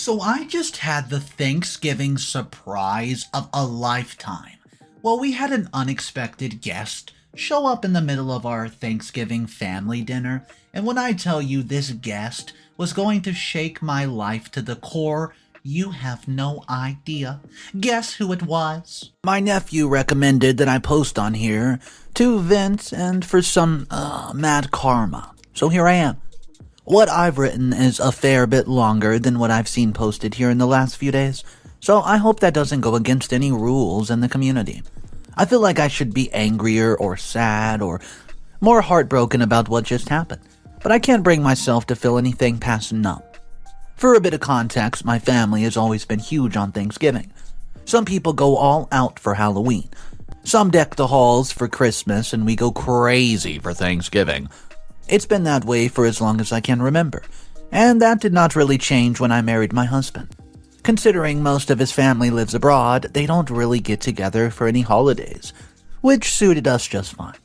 So I just had the Thanksgiving surprise of a lifetime. Well, we had an unexpected guest show up in the middle of our Thanksgiving family dinner, and when I tell you this guest was going to shake my life to the core, you have no idea. Guess who it was? My nephew recommended that I post on here to vent and for some mad karma. So here I am. What I've written is a fair bit longer than what I've seen posted here in the last few days, so I hope that doesn't go against any rules in the community. I feel like I should be angrier or sad or more heartbroken about what just happened, but I can't bring myself to feel anything past numb. For a bit of context, my family has always been huge on Thanksgiving. Some people go all out for Halloween. Some deck the halls for Christmas, and we go crazy for Thanksgiving. It's been that way for as long as I can remember, and that did not really change when I married my husband. Considering most of his family lives abroad, they don't really get together for any holidays, which suited us just fine.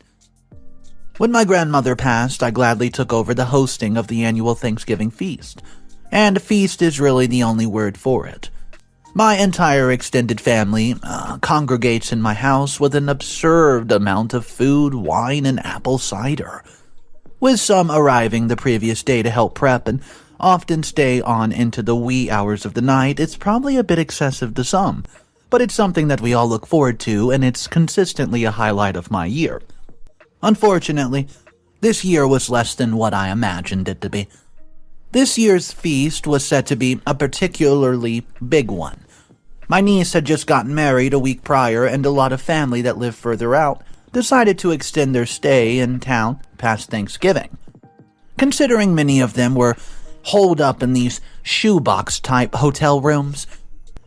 When my grandmother passed, I gladly took over the hosting of the annual Thanksgiving feast, and feast is really the only word for it. My entire extended family congregates in my house with an absurd amount of food, wine, and apple cider, with some arriving the previous day to help prep and often stay on into the wee hours of the night. It's probably a bit excessive to some, but it's something that we all look forward to, and it's consistently a highlight of my year. Unfortunately, this year was less than what I imagined it to be. This year's feast was set to be a particularly big one. My niece had just gotten married a week prior, and a lot of family that lived further out decided to extend their stay in town past Thanksgiving. Considering many of them were holed up in these shoebox-type hotel rooms,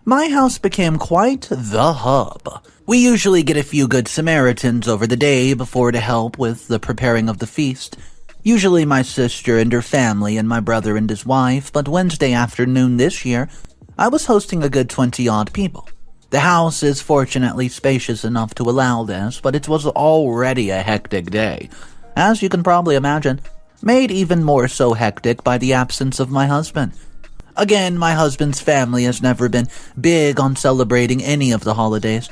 my house became quite the hub. We usually get a few good Samaritans over the day before to help with the preparing of the feast. Usually my sister and her family and my brother and his wife, but Wednesday afternoon this year, I was hosting a good 20-odd people. The house is fortunately spacious enough to allow this, but it was already a hectic day, as you can probably imagine, made even more so hectic by the absence of my husband. Again, my husband's family has never been big on celebrating any of the holidays.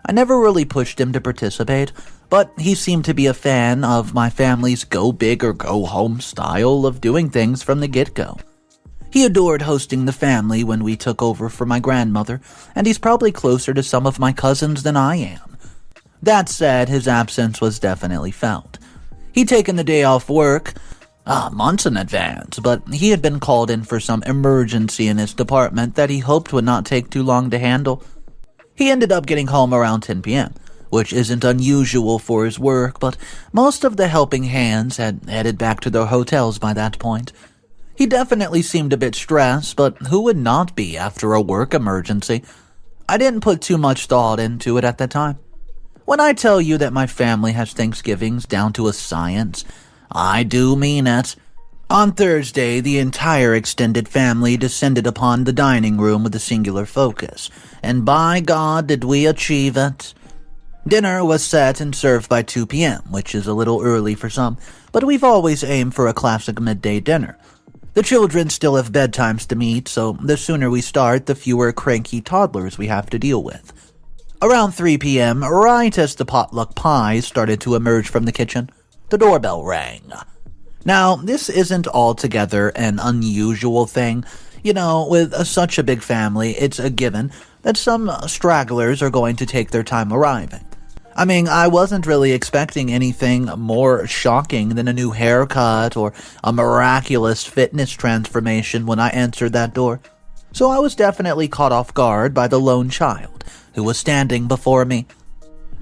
I never really pushed him to participate, but he seemed to be a fan of my family's go big or go home style of doing things from the get-go. He adored hosting the family when we took over for my grandmother, and he's probably closer to some of my cousins than I am. That said, his absence was definitely felt. He'd taken the day off work months in advance, but he had been called in for some emergency in his department that he hoped would not take too long to handle. He ended up getting home around 10 p.m., which isn't unusual for his work, but most of the helping hands had headed back to their hotels by that point. He definitely seemed a bit stressed, but who would not be after a work emergency? I didn't put too much thought into it at that time. When I tell you that my family has Thanksgivings down to a science, I do mean it. On Thursday, the entire extended family descended upon the dining room with a singular focus, and by God did we achieve it. Dinner was set and served by 2 p.m., which is a little early for some, but we've always aimed for a classic midday dinner. The children still have bedtimes to meet, so the sooner we start, the fewer cranky toddlers we have to deal with. Around 3 p.m., right as the potluck pies started to emerge from the kitchen, the doorbell rang. Now, this isn't altogether an unusual thing. You know, with such a big family, it's a given that some stragglers are going to take their time arriving. I mean, I wasn't really expecting anything more shocking than a new haircut or a miraculous fitness transformation when I answered that door. So I was definitely caught off guard by the lone child who was standing before me.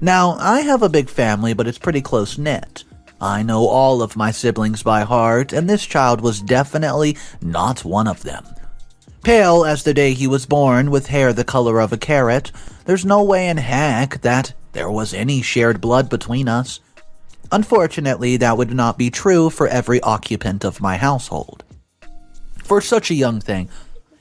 Now, I have a big family, but it's pretty close-knit. I know all of my siblings by heart, and this child was definitely not one of them. Pale as the day he was born, with hair the color of a carrot, there's no way in heck that there was any shared blood between us. Unfortunately, that would not be true for every occupant of my household. For such a young thing,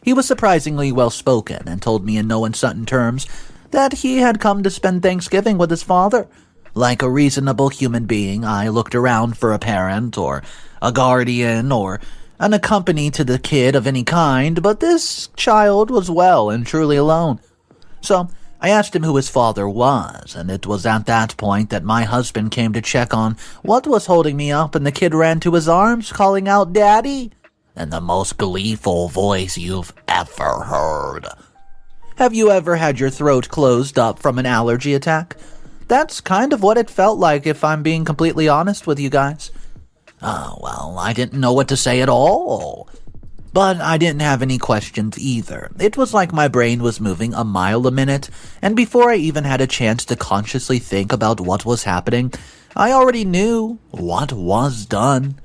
he was surprisingly well-spoken and told me in no uncertain terms that he had come to spend Thanksgiving with his father. Like a reasonable human being, I looked around for a parent or a guardian or an accompany to the kid of any kind, but this child was well and truly alone. So I asked him who his father was, and it was at that point that my husband came to check on what was holding me up, and the kid ran to his arms, calling out, "Daddy," in the most gleeful voice you've ever heard. Have you ever had your throat closed up from an allergy attack? That's kind of what it felt like, if I'm being completely honest with you guys. Oh, well, I didn't know what to say at all. But I didn't have any questions either. It was like my brain was moving a mile a minute, and before I even had a chance to consciously think about what was happening, I already knew what was done.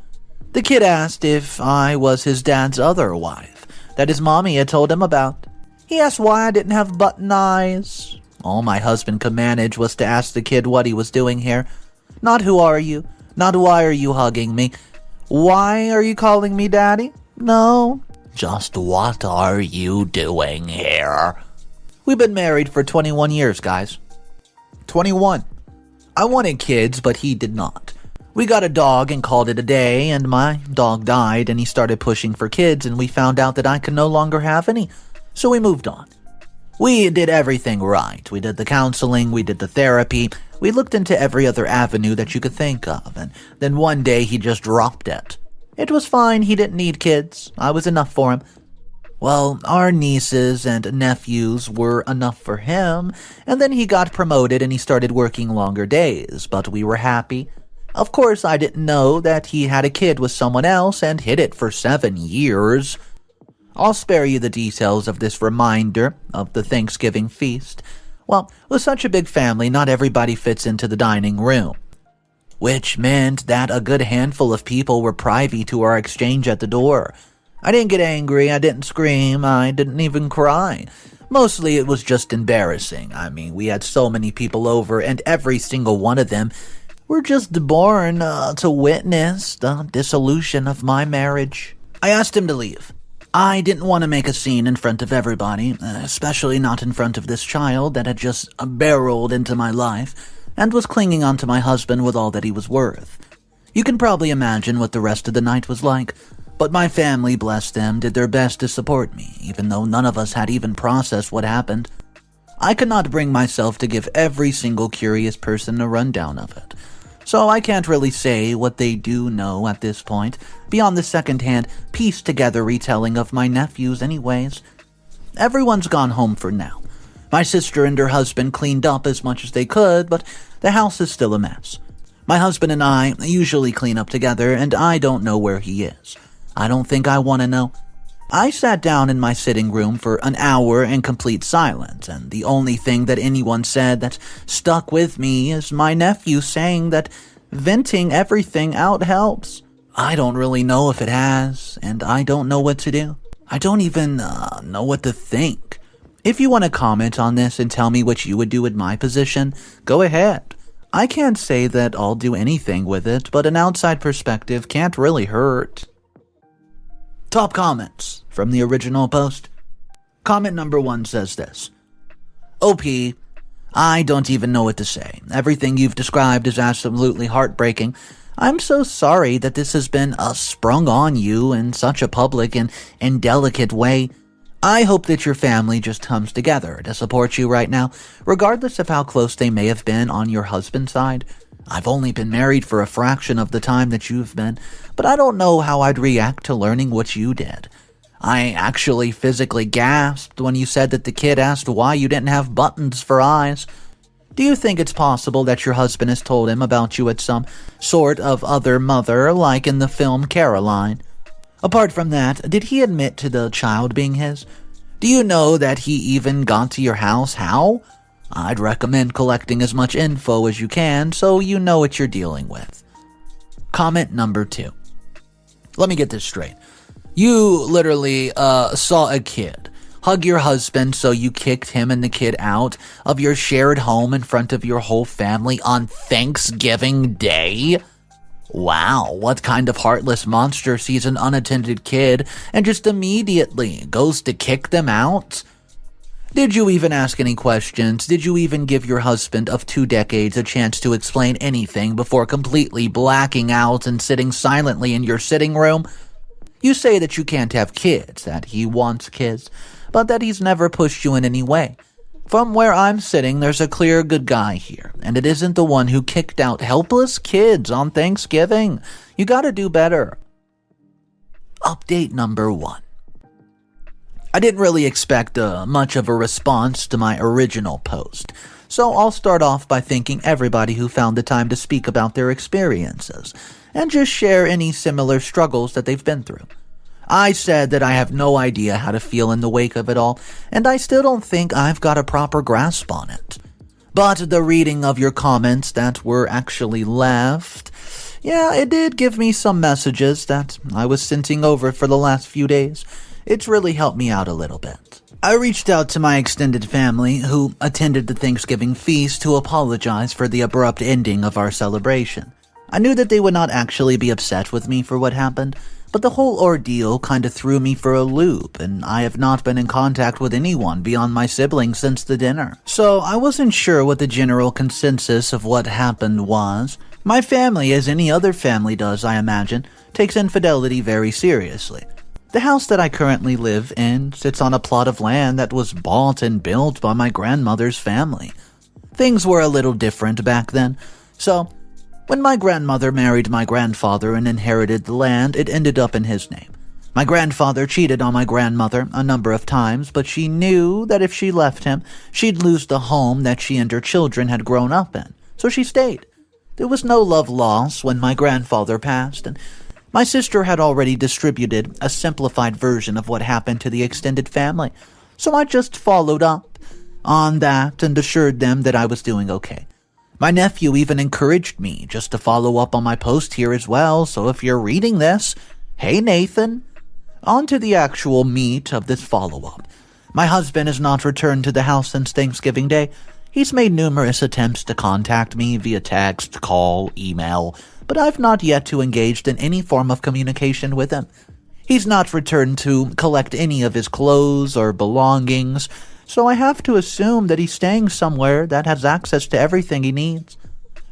The kid asked if I was his dad's other wife, that his mommy had told him about. He asked why I didn't have button eyes. All my husband could manage was to ask the kid what he was doing here. Not who are you, not why are you hugging me. Why are you calling me daddy? No, just what are you doing here? We've been married for 21 years, guys. 21. I wanted kids, but he did not. We got a dog and called it a day, and my dog died, and he started pushing for kids, and we found out that I could no longer have any, so we moved on. We did everything right. We did the counseling, we did the therapy, we looked into every other avenue that you could think of, and then one day he just dropped it. It was fine, he didn't need kids. I was enough for him. Well, our nieces and nephews were enough for him, and then he got promoted and he started working longer days, but we were happy. Of course, I didn't know that he had a kid with someone else and hid it for 7 years. I'll spare you the details of this reminder of the Thanksgiving feast. Well, with such a big family, not everybody fits into the dining room, which meant that a good handful of people were privy to our exchange at the door. I didn't get angry, I didn't scream, I didn't even cry. Mostly it was just embarrassing. I mean, we had so many people over, and every single one of them were just born to witness the dissolution of my marriage. I asked him to leave. I didn't want to make a scene in front of everybody, especially not in front of this child that had just barreled into my life and was clinging onto my husband with all that he was worth. You can probably imagine what the rest of the night was like, but my family, bless them, did their best to support me, even though none of us had even processed what happened. I could not bring myself to give every single curious person a rundown of it, so I can't really say what they do know at this point, beyond the second-hand, pieced-together retelling of my nephews anyways. Everyone's gone home for now. My sister and her husband cleaned up as much as they could, but the house is still a mess. My husband and I usually clean up together, and I don't know where he is. I don't think I want to know. I sat down in my sitting room for an hour in complete silence, and the only thing that anyone said that stuck with me is my nephew saying that venting everything out helps. I don't really know if it has, and I don't know what to do. I don't even know what to think. If you want to comment on this and tell me what you would do in my position, go ahead. I can't say that I'll do anything with it, but an outside perspective can't really hurt. Top comments from the original post. Comment number 1 says this. OP, I don't even know what to say. Everything you've described is absolutely heartbreaking. I'm so sorry that this has been sprung on you in such a public and delicate way. I hope that your family just comes together to support you right now, regardless of how close they may have been on your husband's side. I've only been married for a fraction of the time that you've been, but I don't know how I'd react to learning what you did. I actually physically gasped when you said that the kid asked why you didn't have buttons for eyes. Do you think it's possible that your husband has told him about you at some sort of other mother, like in the film Caroline? Apart from that, did he admit to the child being his? Do you know that he even got to your house? How? I'd recommend collecting as much info as you can so you know what you're dealing with. Comment number 2. Let me get this straight. You literally saw a kid hug your husband, so you kicked him and the kid out of your shared home in front of your whole family on Thanksgiving Day? Wow, what kind of heartless monster sees an unattended kid and just immediately goes to kick them out? Did you even ask any questions? Did you even give your husband of 2 decades a chance to explain anything before completely blacking out and sitting silently in your sitting room? You say that you can't have kids, that he wants kids, but that he's never pushed you in any way. From where I'm sitting, there's a clear good guy here, and it isn't the one who kicked out helpless kids on Thanksgiving. You gotta do better. Update number 1. I didn't really expect much of a response to my original post, so I'll start off by thanking everybody who found the time to speak about their experiences, and just share any similar struggles that they've been through. I said that I have no idea how to feel in the wake of it all, and I still don't think I've got a proper grasp on it. But the reading of your comments that were actually left, yeah, it did give me some messages that I was sending over for the last few days. It's really helped me out a little bit. I reached out to my extended family who attended the Thanksgiving feast to apologize for the abrupt ending of our celebration. I knew that they would not actually be upset with me for what happened, but the whole ordeal kind of threw me for a loop, and I have not been in contact with anyone beyond my siblings since the dinner. So I wasn't sure what the general consensus of what happened was. My family, as any other family does, I imagine, takes infidelity very seriously. The house that I currently live in sits on a plot of land that was bought and built by my grandmother's family. Things were a little different back then, so when my grandmother married my grandfather and inherited the land, it ended up in his name. My grandfather cheated on my grandmother a number of times, but she knew that if she left him, she'd lose the home that she and her children had grown up in, so she stayed. There was no love lost when my grandfather passed, and my sister had already distributed a simplified version of what happened to the extended family, so I just followed up on that and assured them that I was doing okay. My nephew even encouraged me just to follow up on my post here as well, so if you're reading this, hey Nathan. On to the actual meat of this follow-up. My husband has not returned to the house since Thanksgiving Day. He's made numerous attempts to contact me via text, call, email, but I've not yet to engaged in any form of communication with him. He's not returned to collect any of his clothes or belongings, so I have to assume that he's staying somewhere that has access to everything he needs.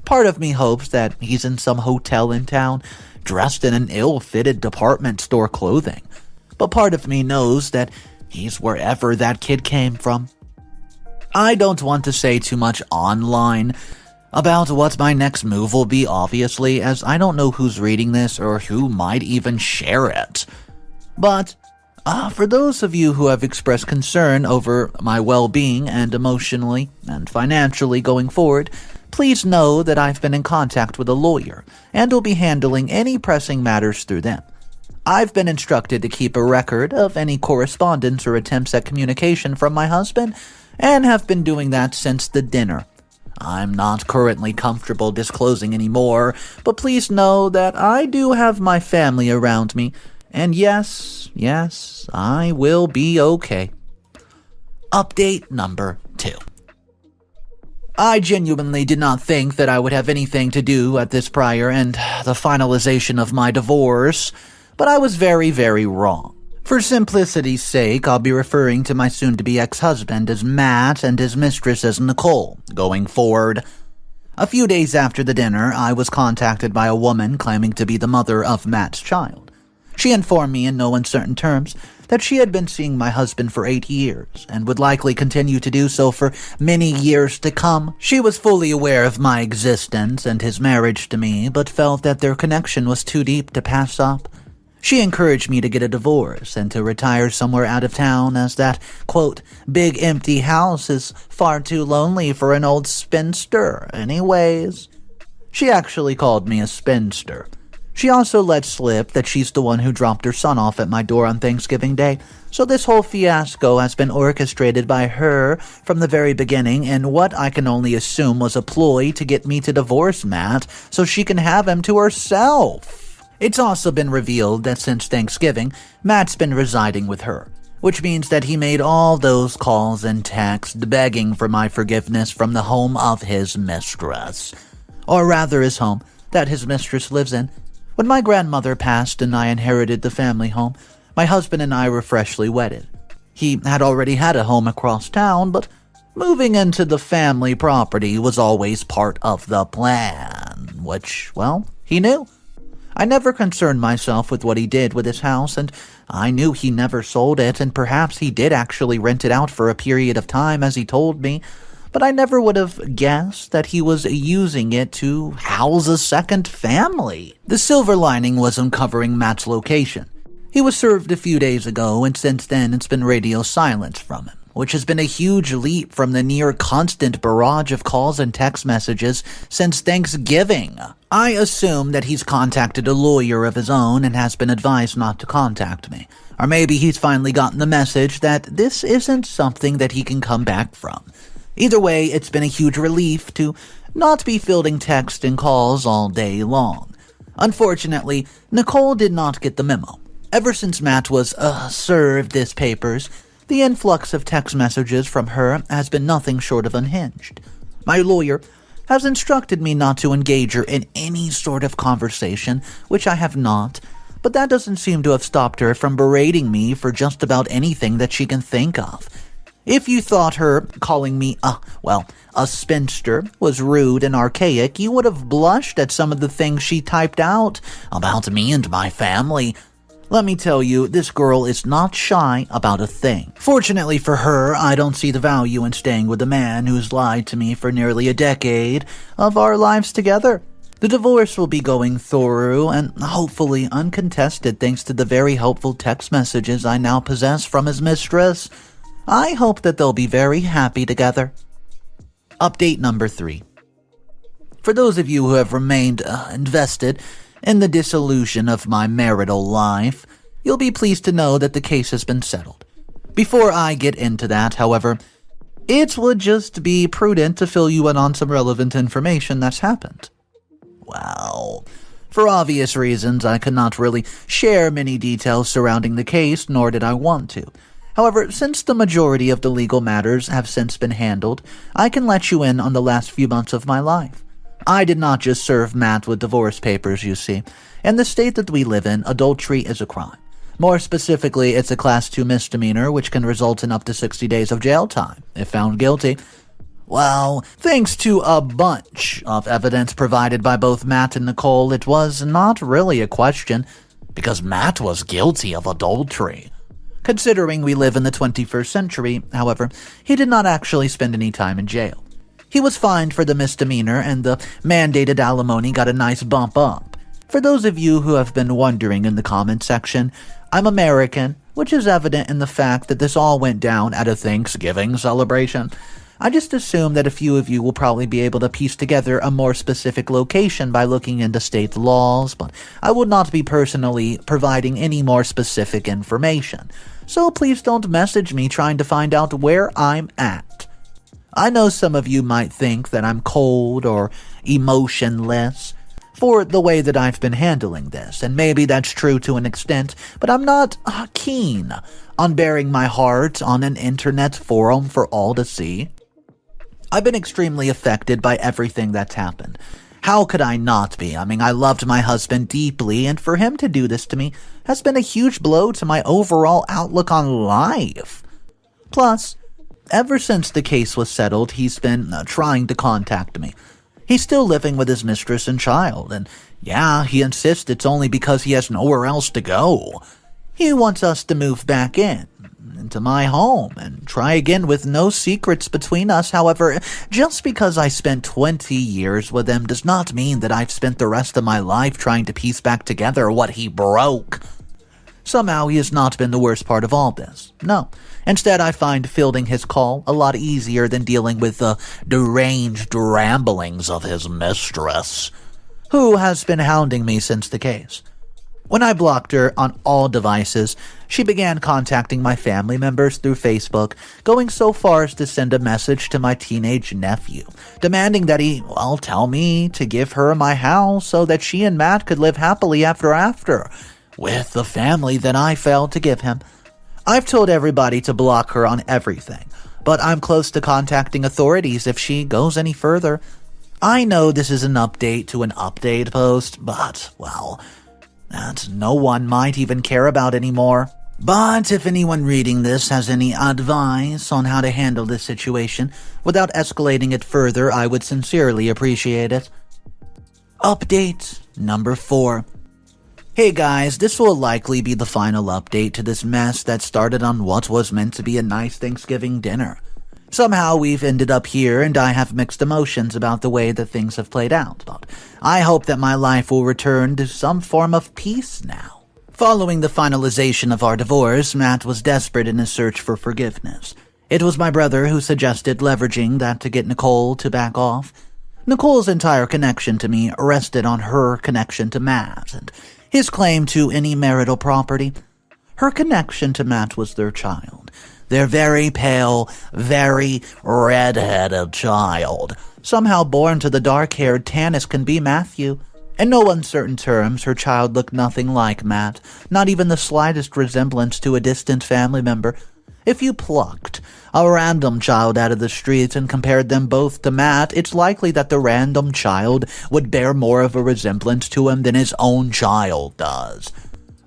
Part of me hopes that he's in some hotel in town, dressed in an ill-fitted department store clothing, but part of me knows that he's wherever that kid came from. I don't want to say too much online about what my next move will be, obviously, as I don't know who's reading this or who might even share it. But for those of you who have expressed concern over my well-being and emotionally and financially going forward, please know that I've been in contact with a lawyer and will be handling any pressing matters through them. I've been instructed to keep a record of any correspondence or attempts at communication from my husband and have been doing that since the dinner. I'm not currently comfortable disclosing any more, but please know that I do have my family around me, and yes, I will be okay. Update number 2. I genuinely did not think that I would have anything to do at this prior and the finalization of my divorce, but I was very, very wrong. For simplicity's sake, I'll be referring to my soon-to-be ex-husband as Matt and his mistress as Nicole, going forward. A few days after the dinner, I was contacted by a woman claiming to be the mother of Matt's child. She informed me in no uncertain terms that she had been seeing my husband for 8 years and would likely continue to do so for many years to come. She was fully aware of my existence and his marriage to me, but felt that their connection was too deep to pass up. She encouraged me to get a divorce and to retire somewhere out of town, as that, quote, big empty house is far too lonely for an old spinster anyways. She actually called me a spinster. She also let slip that she's the one who dropped her son off at my door on Thanksgiving Day, so this whole fiasco has been orchestrated by her from the very beginning in what I can only assume was a ploy to get me to divorce Matt so she can have him to herself. It's also been revealed that since Thanksgiving, Matt's been residing with her, which means that he made all those calls and texts begging for my forgiveness from the home of his mistress. Or rather his home that his mistress lives in. When my grandmother passed and I inherited the family home, my husband and I were freshly wedded. He had already had a home across town, but moving into the family property was always part of the plan, which, well, he knew. I never concerned myself with what he did with his house, and I knew he never sold it, and perhaps he did actually rent it out for a period of time, as he told me. But I never would have guessed that he was using it to house a second family. The silver lining was uncovering Matt's location. He was served a few days ago, and since then it's been radio silence from him, which has been a huge leap from the near constant barrage of calls and text messages since Thanksgiving. I assume that he's contacted a lawyer of his own and has been advised not to contact me. Or maybe he's finally gotten the message that this isn't something that he can come back from. Either way, it's been a huge relief to not be fielding text and calls all day long. Unfortunately, Nicole did not get the memo. Ever since Matt was served his papers, the influx of text messages from her has been nothing short of unhinged. My lawyer has instructed me not to engage her in any sort of conversation, which I have not, but that doesn't seem to have stopped her from berating me for just about anything that she can think of. If you thought her calling me a spinster was rude and archaic, you would have blushed at some of the things she typed out about me and my family. Let me tell you, this girl is not shy about a thing. Fortunately for her, I don't see the value in staying with a man who's lied to me for nearly a decade of our lives together. The divorce will be going through and hopefully uncontested thanks to the very helpful text messages I now possess from his mistress. I hope that they'll be very happy together. Update number 3. For those of you who have remained invested in the dissolution of my marital life, you'll be pleased to know that the case has been settled. Before I get into that, however, it would just be prudent to fill you in on some relevant information that's happened. Well, for obvious reasons, I could not really share many details surrounding the case, nor did I want to. However, since the majority of the legal matters have since been handled, I can let you in on the last few months of my life. I did not just serve Matt with divorce papers, you see. In the state that we live in, adultery is a crime. More specifically, it's a Class 2 misdemeanor, which can result in up to 60 days of jail time, if found guilty. Well, thanks to a bunch of evidence provided by both Matt and Nicole, it was not really a question, because Matt was guilty of adultery. Considering we live in the 21st century, however, he did not actually spend any time in jail. He was fined for the misdemeanor, and the mandated alimony got a nice bump up. For those of you who have been wondering in the comment section, I'm American, which is evident in the fact that this all went down at a Thanksgiving celebration. I just assume that a few of you will probably be able to piece together a more specific location by looking into state laws, but I will not be personally providing any more specific information. So please don't message me trying to find out where I'm at. I know some of you might think that I'm cold or emotionless for the way that I've been handling this, and maybe that's true to an extent, but I'm not keen on bearing my heart on an internet forum for all to see. I've been extremely affected by everything that's happened. How could I not be? I loved my husband deeply, and for him to do this to me has been a huge blow to my overall outlook on life. Plus, ever since the case was settled, he's been trying to contact me. He's still living with his mistress and child, and yeah, he insists it's only because he has nowhere else to go. He wants us to move back into my home and try again with no secrets between us. However, just because I spent 20 years with him does not mean that I've spent the rest of my life trying to piece back together what he broke. Somehow he has not been the worst part of all this. No. Instead, I find fielding his call a lot easier than dealing with the deranged ramblings of his mistress, who has been hounding me since the case. When I blocked her on all devices, she began contacting my family members through Facebook, going so far as to send a message to my teenage nephew, demanding that he, tell me to give her my house so that she and Matt could live happily after, with the family that I failed to give him. I've told everybody to block her on everything, but I'm close to contacting authorities if she goes any further. I know this is an update to an update post, but, that no one might even care about anymore. But if anyone reading this has any advice on how to handle this situation without escalating it further, I would sincerely appreciate it. Update number 4. Hey guys, this will likely be the final update to this mess that started on what was meant to be a nice Thanksgiving dinner. Somehow we've ended up here, and I have mixed emotions about the way that things have played out, but I hope that my life will return to some form of peace now. Following the finalization of our divorce, Matt was desperate in his search for forgiveness. It was my brother who suggested leveraging that to get Nicole to back off. Nicole's entire connection to me rested on her connection to Matt, and his claim to any marital property. Her connection to Matt was their child. Their very pale, very red-headed child. Somehow born to the dark-haired tan as can be Matthew. In no uncertain terms, her child looked nothing like Matt, not even the slightest resemblance to a distant family member. If you plucked a random child out of the streets and compared them both to Matt, it's likely that the random child would bear more of a resemblance to him than his own child does.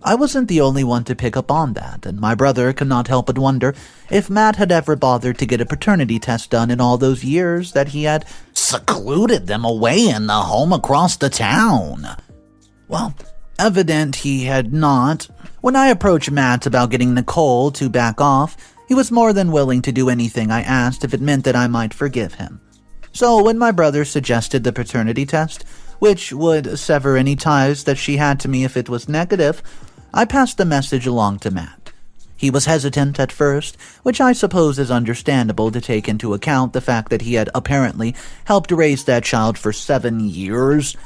I wasn't the only one to pick up on that, and my brother could not help but wonder if Matt had ever bothered to get a paternity test done in all those years that he had secluded them away in the home across the town. Well, evident he had not. When I approached Matt about getting Nicole to back off, he was more than willing to do anything I asked if it meant that I might forgive him. So when my brother suggested the paternity test, which would sever any ties that she had to me if it was negative, I passed the message along to Matt. He was hesitant at first, which I suppose is understandable to take into account the fact that he had apparently helped raise that child for 7 years.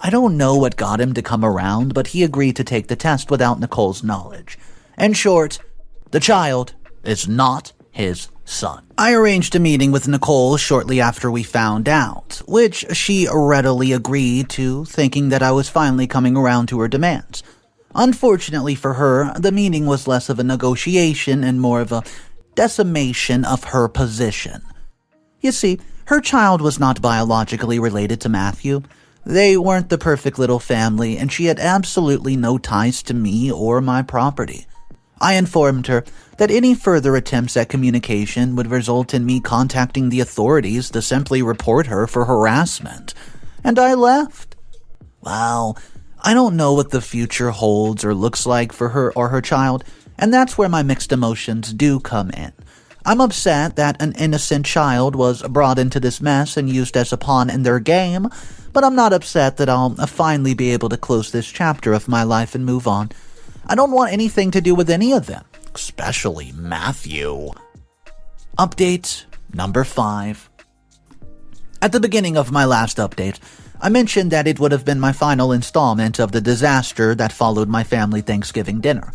I don't know what got him to come around, but he agreed to take the test without Nicole's knowledge. In short, the child is not his son. I arranged a meeting with Nicole shortly after we found out, which she readily agreed to, thinking that I was finally coming around to her demands. Unfortunately for her, the meeting was less of a negotiation and more of a decimation of her position. You see, her child was not biologically related to Matthew. They weren't the perfect little family, and she had absolutely no ties to me or my property. I informed her that any further attempts at communication would result in me contacting the authorities to simply report her for harassment, and I left. Well, I don't know what the future holds or looks like for her or her child, and that's where my mixed emotions do come in. I'm upset that an innocent child was brought into this mess and used as a pawn in their game, but I'm not upset that I'll finally be able to close this chapter of my life and move on. I don't want anything to do with any of them, especially Matthew. Update number 5. At the beginning of my last update, I mentioned that it would have been my final installment of the disaster that followed my family Thanksgiving dinner.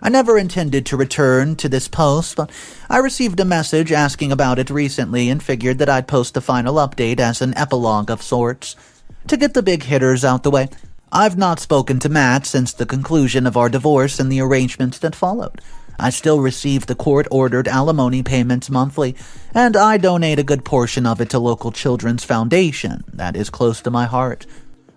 I never intended to return to this post, but I received a message asking about it recently and figured that I'd post the final update as an epilogue of sorts. To get the big hitters out the way, I've not spoken to Matt since the conclusion of our divorce and the arrangements that followed. I still receive the court-ordered alimony payments monthly, and I donate a good portion of it to local children's foundation that is close to my heart.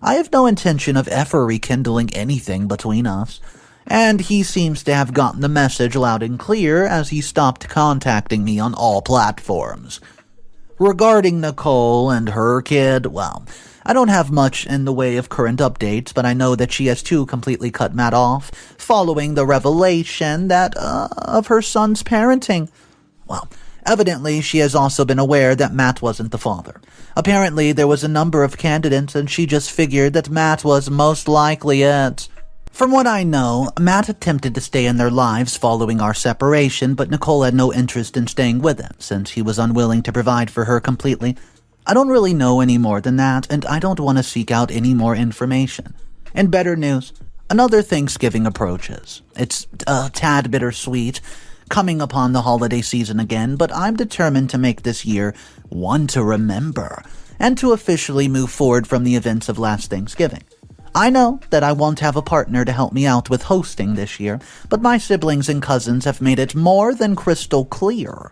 I have no intention of ever rekindling anything between us, and he seems to have gotten the message loud and clear as he stopped contacting me on all platforms. Regarding Nicole and her kid, well, I don't have much in the way of current updates, but I know that she has too completely cut Matt off, following the revelation that of her son's parenting. Well, evidently she has also been aware that Matt wasn't the father. Apparently there was a number of candidates and she just figured that Matt was most likely it. From what I know, Matt attempted to stay in their lives following our separation, but Nicole had no interest in staying with him since he was unwilling to provide for her completely. I don't really know any more than that, and I don't want to seek out any more information. In better news, another Thanksgiving approaches. It's a tad bittersweet, coming upon the holiday season again, but I'm determined to make this year one to remember, and to officially move forward from the events of last Thanksgiving. I know that I won't have a partner to help me out with hosting this year, but my siblings and cousins have made it more than crystal clear.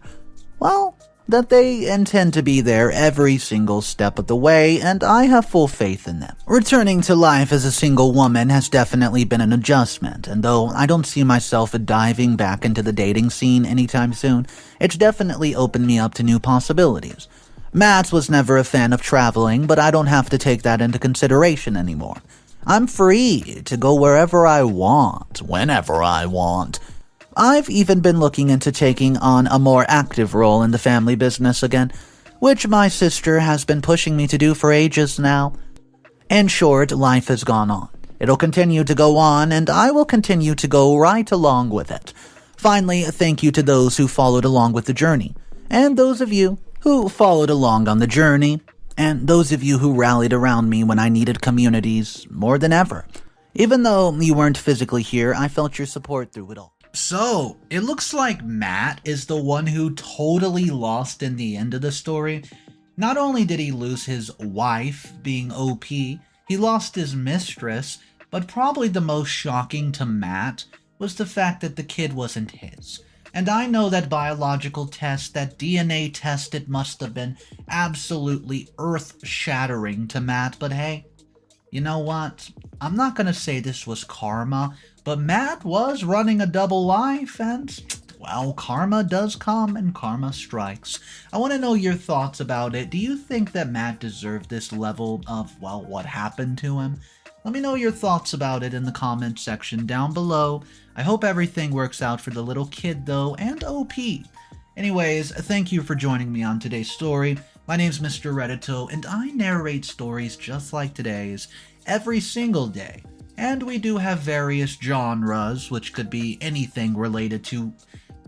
Well, that they intend to be there every single step of the way, and I have full faith in them. Returning to life as a single woman has definitely been an adjustment, and though I don't see myself diving back into the dating scene anytime soon, it's definitely opened me up to new possibilities. Matt was never a fan of traveling, but I don't have to take that into consideration anymore. I'm free to go wherever I want, whenever I want. I've even been looking into taking on a more active role in the family business again, which my sister has been pushing me to do for ages now. In short, life has gone on. It'll continue to go on, and I will continue to go right along with it. Finally, thank you to those who followed along with the journey, and those of you who followed along on the journey, and those of you who rallied around me when I needed communities more than ever. Even though you weren't physically here, I felt your support through it all. So, it looks like Matt is the one who totally lost in the end of the story. Not only did he lose his wife, being OP, he lost his mistress, but probably the most shocking to Matt was the fact that the kid wasn't his. And I know that biological test, that DNA test, it must have been absolutely earth-shattering to Matt, but hey, you know what? I'm not gonna say this was karma, but Matt was running a double life, and well, karma does come and karma strikes. I want to know your thoughts about it. Do you think that Matt deserved this level of, well, what happened to him? Let me know your thoughts about it in the comment section down below. I hope everything works out for the little kid though, and OP. Anyways, thank you for joining me on today's story. My name's Mr. Reddito, and I narrate stories just like today's every single day. And we do have various genres, which could be anything related to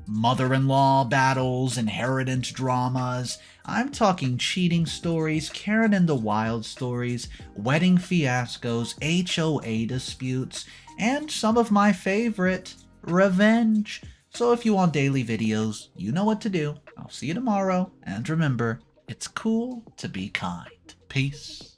mother-in-law battles, inheritance dramas. I'm talking cheating stories, Karen in the Wild stories, wedding fiascos, HOA disputes, and some of my favorite, revenge. So if you want daily videos, you know what to do. I'll see you tomorrow, and remember, it's cool to be kind. Peace.